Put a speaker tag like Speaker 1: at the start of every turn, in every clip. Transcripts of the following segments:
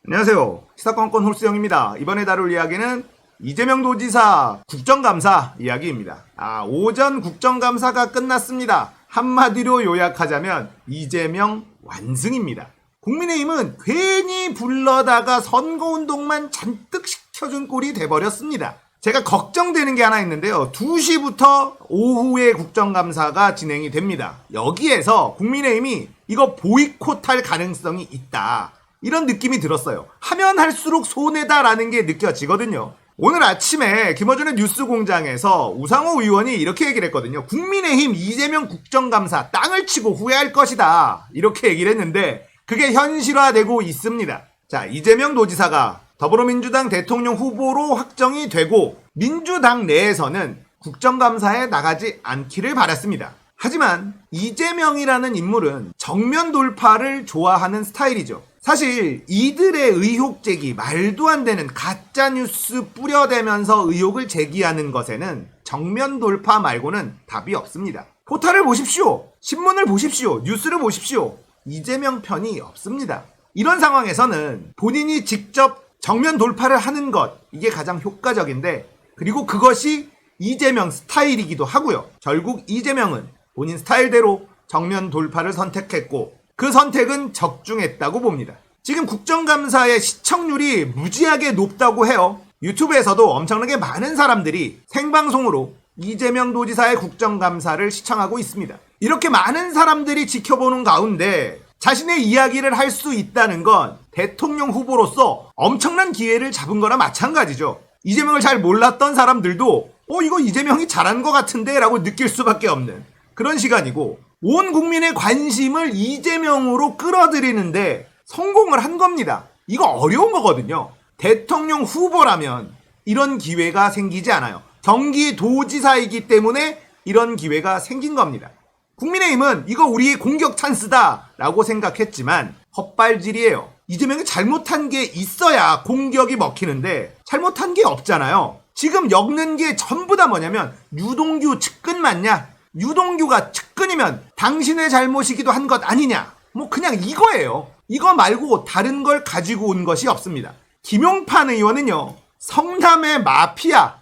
Speaker 1: 안녕하세요. 시사건건 홀수영입니다. 이번에 다룰 이야기는 이재명 도지사 국정감사 이야기입니다. 오전 국정감사가 끝났습니다. 한마디로 요약하자면 이재명 완승입니다. 국민의힘은 괜히 불러다가 선거운동만 잔뜩 시켜준 꼴이 돼버렸습니다. 제가 걱정되는 게 하나 있는데요. 2시부터 오후에 국정감사가 진행이 됩니다. 여기에서 국민의힘이 이거 보이콧할 가능성이 있다. 이런 느낌이 들었어요. 하면 할수록 손해다라는 게 느껴지거든요. 오늘 아침에 김어준의 뉴스공장에서 우상호 의원이 이렇게 얘기를 했거든요. 국민의힘 이재명 국정감사 땅을 치고 후회할 것이다. 이렇게 얘기를 했는데 그게 현실화되고 있습니다. 자, 이재명 도지사가 더불어민주당 대통령 후보로 확정이 되고 민주당 내에서는 국정감사에 나가지 않기를 바랐습니다. 하지만 이재명이라는 인물은 정면 돌파를 좋아하는 스타일이죠. 사실 이들의 의혹 제기, 말도 안 되는 가짜뉴스 뿌려대면서 의혹을 제기하는 것에는 정면 돌파 말고는 답이 없습니다. 포탈을 보십시오. 신문을 보십시오. 뉴스를 보십시오. 이재명 편이 없습니다. 이런 상황에서는 본인이 직접 정면 돌파를 하는 것, 이게 가장 효과적인데, 그리고 그것이 이재명 스타일이기도 하고요. 결국 이재명은 본인 스타일대로 정면 돌파를 선택했고 그 선택은 적중했다고 봅니다. 지금 국정감사의 시청률이 무지하게 높다고 해요. 유튜브에서도 엄청나게 많은 사람들이 생방송으로 이재명 도지사의 국정감사를 시청하고 있습니다. 이렇게 많은 사람들이 지켜보는 가운데 자신의 이야기를 할 수 있다는 건 대통령 후보로서 엄청난 기회를 잡은 거나 마찬가지죠. 이재명을 잘 몰랐던 사람들도 이거 이재명이 잘한 것 같은데 라고 느낄 수밖에 없는 그런 시간이고, 온 국민의 관심을 이재명으로 끌어들이는데 성공을 한 겁니다. 이거 어려운 거거든요. 대통령 후보라면 이런 기회가 생기지 않아요. 경기도지사이기 때문에 이런 기회가 생긴 겁니다. 국민의힘은 이거 우리의 공격 찬스다라고 생각했지만 헛발질이에요. 이재명이 잘못한 게 있어야 공격이 먹히는데 잘못한 게 없잖아요. 지금 엮는 게 전부 다 뭐냐면 유동규 측근 맞냐? 유동규가 측근이면 당신의 잘못이기도 한 것 아니냐? 뭐 그냥 이거예요. 이거 말고 다른 걸 가지고 온 것이 없습니다. 김용판 의원은요, 성남의 마피아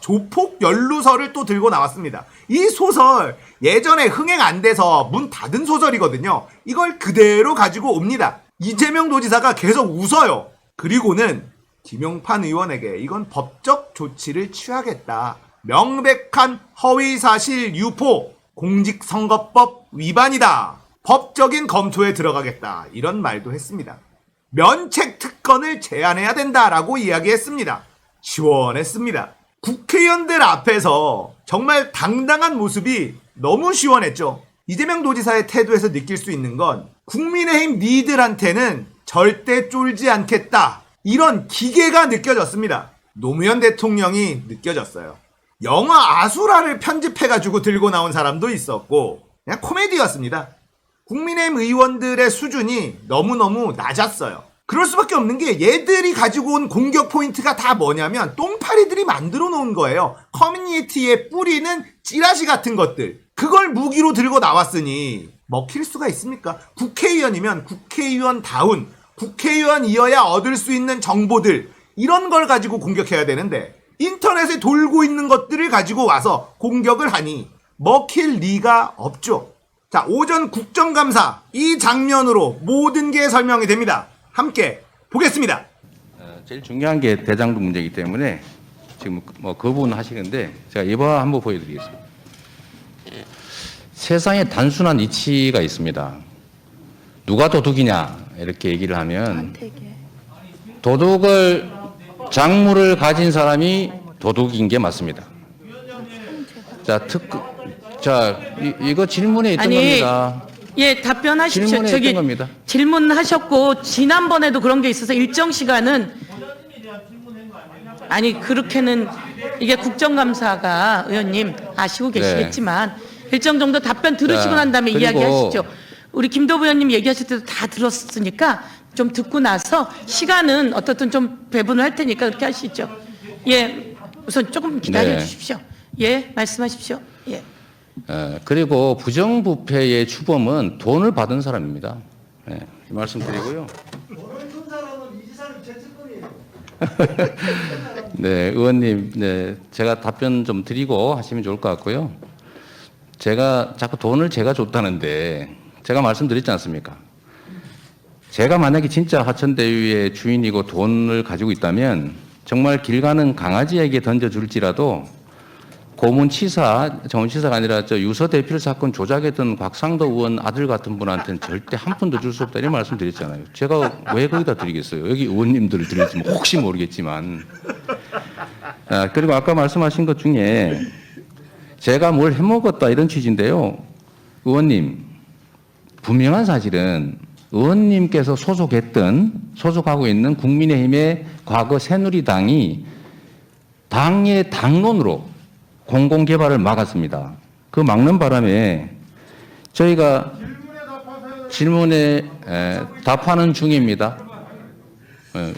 Speaker 1: 조폭 연루설을 또 들고 나왔습니다. 이 소설 예전에 흥행 안 돼서 문 닫은 소설이거든요. 이걸 그대로 가지고 옵니다. 이재명 도지사가 계속 웃어요. 그리고는 김용판 의원에게 이건 법적 조치를 취하겠다. 명백한 허위사실 유포, 공직선거법 위반이다. 법적인 검토에 들어가겠다. 이런 말도 했습니다. 면책 특권을 제한해야 된다라고 이야기했습니다. 시원했습니다. 국회의원들 앞에서 정말 당당한 모습이 너무 시원했죠. 이재명 도지사의 태도에서 느낄 수 있는 건 국민의힘 니들한테는 절대 쫄지 않겠다. 이런 기계가 느껴졌습니다. 노무현 대통령이 느껴졌어요. 영화 아수라를 편집해가지고 들고 나온 사람도 있었고 그냥 코미디였습니다. 국민의힘 의원들의 수준이 너무너무 낮았어요. 그럴 수밖에 없는 게 얘들이 가지고 온 공격 포인트가 다 뭐냐면 똥파리들이 만들어 놓은 거예요. 커뮤니티에 뿌리는 찌라시 같은 것들. 그걸 무기로 들고 나왔으니 먹힐 수가 있습니까? 국회의원이면 국회의원다운, 국회의원이어야 얻을 수 있는 정보들, 이런 걸 가지고 공격해야 되는데 인터넷에 돌고 있는 것들을 가지고 와서 공격을 하니 먹힐 리가 없죠. 자, 오전 국정감사 이 장면으로 모든 게 설명이 됩니다. 함께 보겠습니다.
Speaker 2: 제일 중요한 게 대장동 문제이기 때문에 지금 뭐 그 부분 하시는데 제가 이번 한번 보여드리겠습니다. 세상에 단순한 이치가 있습니다. 누가 도둑이냐 이렇게 얘기를 하면 도둑을 작물을 가진 사람이 도둑인 게 맞습니다. 이거 질문에 있던 겁니다.
Speaker 3: 예, 답변하십시오.
Speaker 2: 질문에 있던 겁니다.
Speaker 3: 질문하셨고 지난번에도 그런 게 있어서 일정 시간은 그렇게는 이게 국정감사가 의원님 아시고 계시겠지만 일정 정도 답변 들으시고 난 다음에 이야기하시죠. 우리 김도부 의원님 얘기하실 때도 다 들었으니까 좀 듣고 나서 시간은 어떻든 좀 배분을 할 테니까 그렇게 하시죠. 예, 우선 조금 기다려 주십시오. 예, 말씀하십시오. 예.
Speaker 2: 그리고 부정부패의 주범은 돈을 받은 사람입니다. 이 말씀 드리고요. 네, 의원님, 네, 제가 답변 좀 드리고 하시면 좋을 것 같고요. 제가 자꾸 돈을 제가 줬다는데 제가 말씀드렸지 않습니까? 제가 만약에 진짜 화천대유의 주인이고 돈을 가지고 있다면 정말 길 가는 강아지에게 던져줄지라도 고문치사, 정치사가 아니라 저 유서 대필 사건 조작했던 곽상도 의원 아들 같은 분한테는 절대 한 푼도 줄 수 없다 이런 말씀 드렸잖아요. 제가 왜 거기다 드리겠어요? 여기 의원님들을 드릴지 혹시 모르겠지만. 아, 그리고 아까 말씀하신 것 중에 제가 뭘 해먹었다 이런 취지인데요. 의원님, 분명한 사실은 의원님께서 소속하고 있는 국민의힘의 과거 새누리당이 당의 당론으로 공공개발을 막았습니다. 그 막는 바람에 저희가 질문에 답하는 중입니다.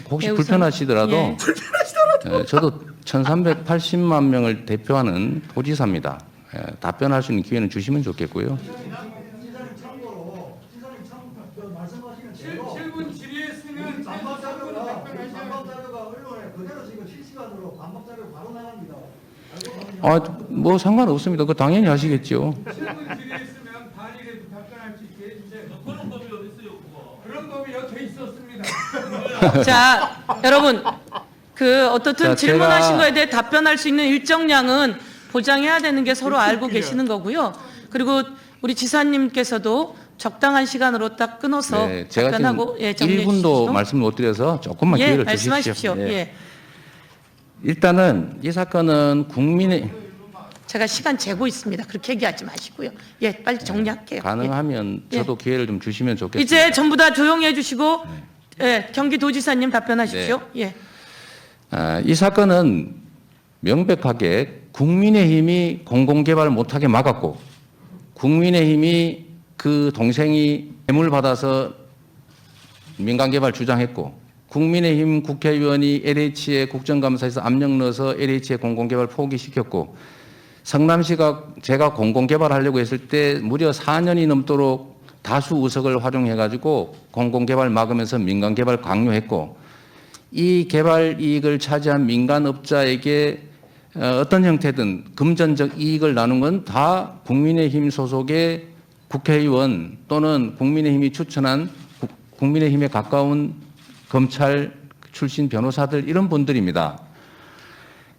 Speaker 2: 혹시
Speaker 3: 네, 우선,
Speaker 2: 불편하시더라도
Speaker 3: 예.
Speaker 2: 저도 1380만 명을 대표하는 도지사입니다. 답변할 수 있는 기회는 주시면 좋겠고요.
Speaker 4: 질문 질의했으면 반박 자료가 언론에 그대로 지금 실시간으로 반박 자료 바로 나갑니다.
Speaker 2: 뭐 상관없습니다. 그거 당연히 하시겠죠.
Speaker 4: 질문 질의했으면 반일에도 답변할 수 있게 해주세요. 그런 법이 어디 있어요? 그런 법이 여태 있었습니다.
Speaker 3: 자, 여러분, 어떻든
Speaker 2: 자,
Speaker 3: 질문하신
Speaker 2: 제가-
Speaker 3: 거에 대해 답변할 수 있는 일정량은 보장해야 되는 게 서로 알고 계시는 거고요. 그리고 우리 지사님께서도 적당한 시간으로 딱 끊어서
Speaker 2: 네, 제가
Speaker 3: 답변하고
Speaker 2: 지금
Speaker 3: 정리해
Speaker 2: 1분도
Speaker 3: 주십시오.
Speaker 2: 말씀 못 드려서 조금만
Speaker 3: 예,
Speaker 2: 기회를
Speaker 3: 말씀하십시오.
Speaker 2: 주십시오.
Speaker 3: 예.
Speaker 2: 일단은 이 사건은 국민의
Speaker 3: 제가 시간 재고 있습니다. 그렇게 얘기하지 마시고요. 예, 빨리 정리할게요.
Speaker 2: 가능하면
Speaker 3: 예.
Speaker 2: 저도 기회를 좀 주시면
Speaker 3: 예.
Speaker 2: 좋겠습니다.
Speaker 3: 이제 전부 다 조용히 해주시고 예, 경기도지사님 답변하십시오.
Speaker 2: 네.
Speaker 3: 예.
Speaker 2: 이 사건은 명백하게 국민의힘이 공공개발 못하게 막았고 국민의힘이 그 동생이 뇌물 받아서 민간개발 주장했고 국민의힘 국회의원이 LH에 국정감사에서 압력 넣어서 LH의 공공개발 포기시켰고 성남시가 제가 공공개발하려고 했을 때 무려 4년이 넘도록 다수 의석을 활용해가지고 공공개발 막으면서 민간개발 강요했고 이 개발 이익을 차지한 민간업자에게 어떤 형태든 금전적 이익을 나눈 건 다 국민의힘 소속의 국회의원 또는 국민의힘이 추천한 국민의힘에 가까운 검찰 출신 변호사들 이런 분들입니다.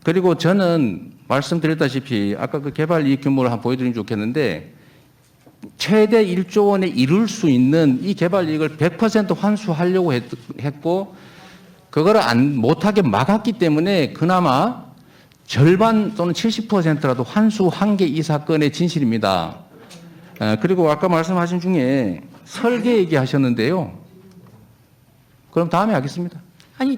Speaker 2: 그리고 저는 말씀드렸다시피 아까 그 개발 이익 규모를 한번 보여드리면 좋겠는데 최대 1조 원에 이룰 수 있는 이 개발 이익을 100% 환수하려고 했고 그거를 못하게 막았기 때문에 그나마 절반 또는 70%라도 환수한 게 이 사건의 진실입니다. 그리고 아까 말씀하신 중에 설계 얘기하셨는데요. 그럼 다음에 하겠습니다.
Speaker 3: 아니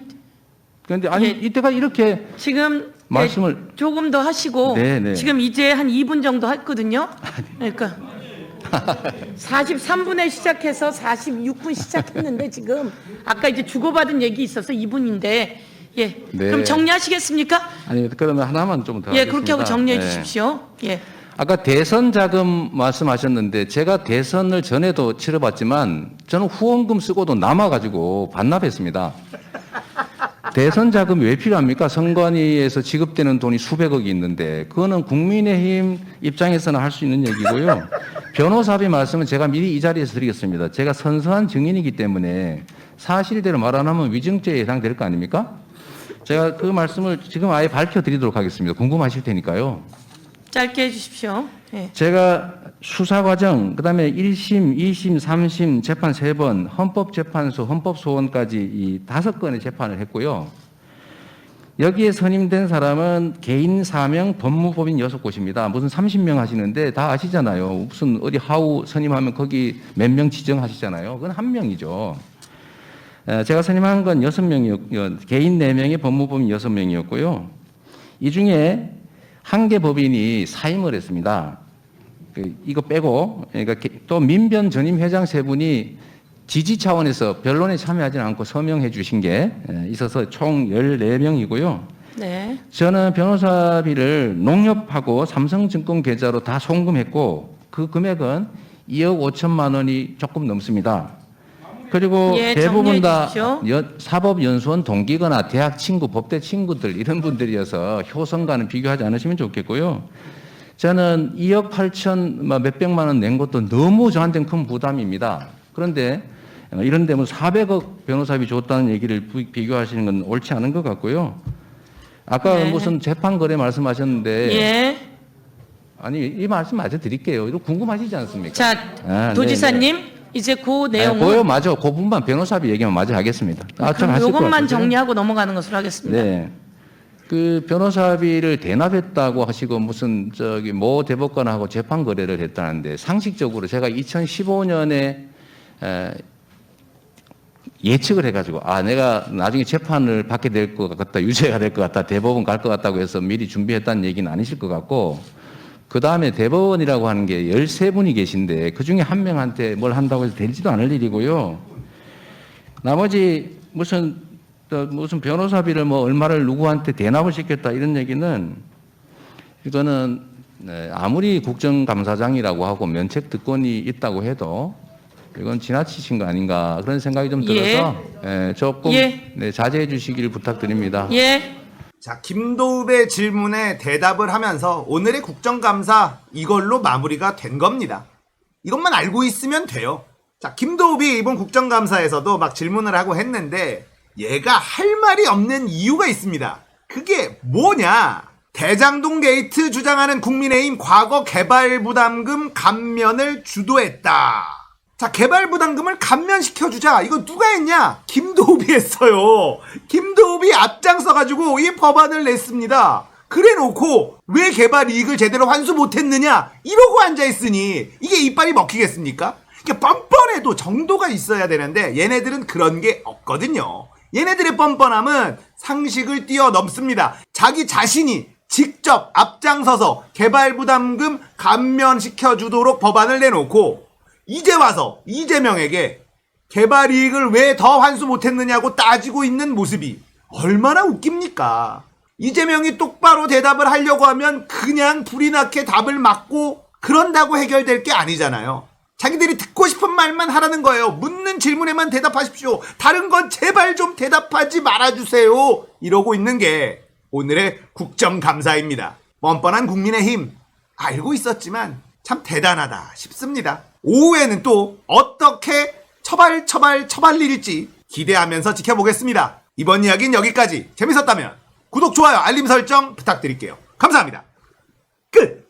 Speaker 2: 그런데 아니
Speaker 3: 예.
Speaker 2: 이때가 이렇게
Speaker 3: 지금
Speaker 2: 말씀을-
Speaker 3: 네, 조금 더 하시고
Speaker 2: 네, 네.
Speaker 3: 지금 이제 한 2분 정도 했거든요. 그러니까 43분에 시작해서 46분 시작했는데 지금 아까 이제 주고받은 얘기 있어서 2분인데 예.
Speaker 2: 네.
Speaker 3: 그럼 정리하시겠습니까?
Speaker 2: 아니 그러면 하나만 좀 더
Speaker 3: 예, 그렇게 하고
Speaker 2: 하겠습니다.
Speaker 3: 정리해
Speaker 2: 네.
Speaker 3: 주십시오. 예.
Speaker 2: 아까 대선 자금 말씀하셨는데 제가 대선을 전에도 치러봤지만 저는 후원금 쓰고도 남아가지고 반납했습니다. 대선 자금이 왜 필요합니까? 선관위에서 지급되는 돈이 수백억이 있는데 그거는 국민의힘 입장에서는 할 수 있는 얘기고요. 변호사비 말씀은 제가 미리 이 자리에서 드리겠습니다. 제가 선서한 증인이기 때문에 사실대로 말 안 하면 위증죄에 해당될 거 아닙니까? 제가 그 말씀을 지금 아예 밝혀드리도록 하겠습니다. 궁금하실 테니까요.
Speaker 3: 짧게 해 주십시오. 예.
Speaker 2: 제가 수사 과정, 그다음에 1심, 2심, 3심 재판 3번, 헌법재판소, 헌법소원까지 이 5건의 재판을 했고요. 여기에 선임된 사람은 개인 사명 법무법인 6곳입니다. 무슨 30명 하시는데 다 아시잖아요. 무슨 어디 하우 선임하면 거기 몇 명 지정하시잖아요. 그건 한 명이죠. 제가 선임한 건 6명이었고요. 개인 4명의 법무법인 6명이었고요. 이 중에 한 개 법인이 사임을 했습니다. 이거 빼고, 그러니까 또 민변 전임 회장 3분이 지지 차원에서 변론에 참여하지 않고 서명해 주신 게 있어서 총 14명이고요.
Speaker 3: 네.
Speaker 2: 저는 변호사비를 농협하고 삼성증권 계좌로 다 송금했고 그 금액은 2억 5천만 원이 조금 넘습니다. 그리고
Speaker 3: 예,
Speaker 2: 대부분 다
Speaker 3: 정리해
Speaker 2: 사법연수원 동기거나 대학 친구, 법대 친구들 이런 분들이어서 효성과는 비교하지 않으시면 좋겠고요. 저는 2억 8천 몇백만 원 낸 것도 너무 저한테는 큰 부담입니다. 그런데 이런 데뭐 400억 변호사비 줬다는 얘기를 비교하시는 건 옳지 않은 것 같고요. 아까
Speaker 3: 네.
Speaker 2: 무슨 재판 거래 말씀하셨는데
Speaker 3: 예.
Speaker 2: 아니 이 말씀 마저 드릴게요. 이거 궁금하시지 않습니까?
Speaker 3: 자, 도지사님 이제 그 내용은
Speaker 2: 고요 맞아. 그 부분만 변호사비 얘기만 마저 하겠습니다. 좀
Speaker 3: 그럼
Speaker 2: 하실 것
Speaker 3: 이것만
Speaker 2: 같으세요?
Speaker 3: 정리하고 넘어가는 것으로 하겠습니다.
Speaker 2: 네. 그 변호사비를 대납했다고 하시고 무슨 저기 모 대법관하고 재판 거래를 했다는데 상식적으로 제가 2015년에 예측을 해가지고 내가 나중에 재판을 받게 될 것 같다, 유죄가 될 것 같다, 대법원 갈 것 같다고 해서 미리 준비했다는 얘기는 아니실 것 같고, 그 다음에 대법원이라고 하는 게 13분이 계신데 그 중에 한 명한테 뭘 한다고 해서 되지도 않을 일이고요. 나머지 무슨 변호사비를 뭐 얼마를 누구한테 대납을 시켰다 이런 얘기는 이거는 아무리 국정감사장이라고 하고 면책 특권이 있다고 해도 이건 지나치신 거 아닌가 그런 생각이 좀 들어서 조금 자제해 주시길 부탁드립니다.
Speaker 3: 예.
Speaker 1: 자, 김도읍의 질문에 대답을 하면서 오늘의 국정감사 이걸로 마무리가 된 겁니다. 이것만 알고 있으면 돼요. 자, 김도읍이 이번 국정감사에서도 막 질문을 하고 했는데 얘가 할 말이 없는 이유가 있습니다. 그게 뭐냐? 대장동 게이트 주장하는 국민의힘 과거 개발부담금 감면을 주도했다. 자, 개발부담금을 감면시켜주자. 이거 누가 했냐? 김도읍이 했어요. 김도읍이 앞장서가지고 이 법안을 냈습니다. 그래 놓고 왜 개발 이익을 제대로 환수 못했느냐? 이러고 앉아있으니 이게 이빨이 먹히겠습니까? 이게 뻔뻔해도 정도가 있어야 되는데 얘네들은 그런 게 없거든요. 얘네들의 뻔뻔함은 상식을 뛰어넘습니다. 자기 자신이 직접 앞장서서 개발부담금 감면시켜주도록 법안을 내놓고 이제 와서 이재명에게 개발 이익을 왜 더 환수 못했느냐고 따지고 있는 모습이 얼마나 웃깁니까? 이재명이 똑바로 대답을 하려고 하면 그냥 불이 나게 답을 막고 그런다고 해결될 게 아니잖아요. 자기들이 듣고 싶은 말만 하라는 거예요. 묻는 질문에만 대답하십시오. 다른 건 제발 좀 대답하지 말아주세요. 이러고 있는 게 오늘의 국정감사입니다. 뻔뻔한 국민의힘 알고 있었지만 참 대단하다 싶습니다. 오후에는 또 어떻게 처발릴지 기대하면서 지켜보겠습니다. 이번 이야기는 여기까지. 재밌었다면 구독, 좋아요, 알림 설정 부탁드릴게요. 감사합니다. 끝!